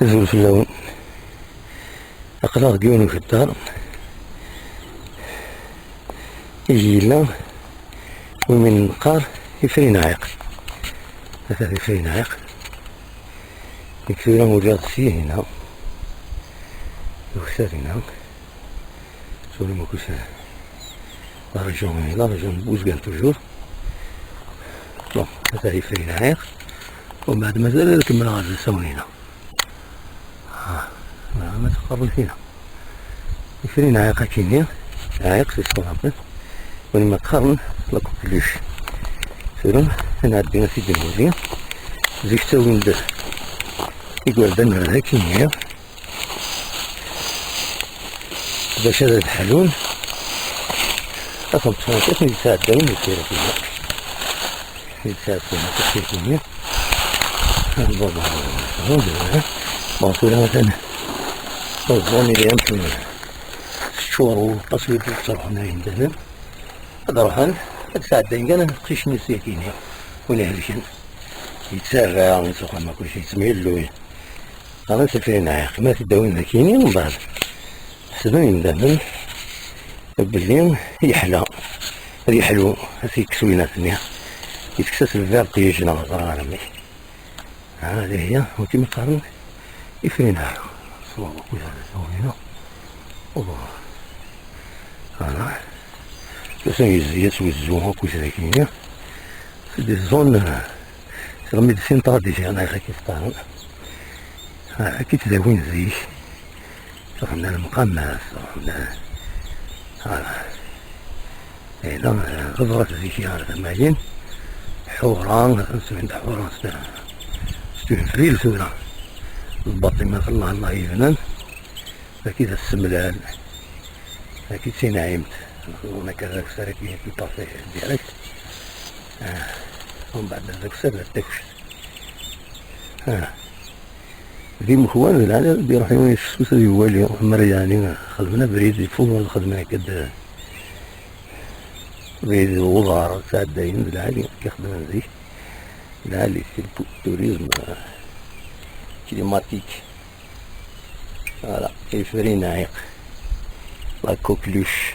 تزول في اللون أقلاق ديونو في الدار يجي لنا ومن القار يفري ناعق هذا يفري ناعق يكثر موجات فيه هنا يكثر هنا سوري مكوش لا رجون بوز قال توجور بون هذا يفري ناعق ومن بعد مازال نكمل غاز نسوي هنا ما تقرب فينا يفري ناعق كينيا عايق في الصنابل ولما تقارن لكم كلش سيرون هنا عندنا في الدنيا زيك تسوي ندير يقول دنا هذا كينيا باش هذا الحلول أصلا تفاصيل يتساعد دايما يصير فيها يتساعد فيها تخيل كينيا البابا هو ده باصولا مثلا الظن اللي يمكن الشور والتصوير بصراحة هنا عندنا هذا روحان تساعد دايما أنا قيش نسيكيني ولا هلشن يتساغى يعني سخن ما كل شيء يسميل له أنا سفرين عاق ما تداوين ذاكيني ومن بعد حسبين دهن بالليل يحلى هذه حلو هذه كسوينات نيا يتكسس الفير قيجنا غزران عالمي هذه هي وكما قارن يفرين عاق صواب كل هذا سوينا الله أنا كسان يزيت ويزوها كل شيء كينيا في دي زون رميت سنتار ديجا أنا كيف طارن كي تداوين زيش رحنا المقماس رحنا إذا غضرت زيشي على الماجين حوران نسوين حوران ستوين فريل سورة البطي ما في الله يفنن أكيد السملال أكيد سينايمت وأنا كذاك ساركي في طافي ديالك ومن بعد ذاك سر التكش في مخوان العالم بيروحوا يشوفوا سوي والي مرياني خدمنا بريد يفوق الخدمة كده بريد وضع ساعد داين العالي كخدمنا زي العالي في التوريزم كليماتيك فوالا كيفري ناعق لا كوكلوش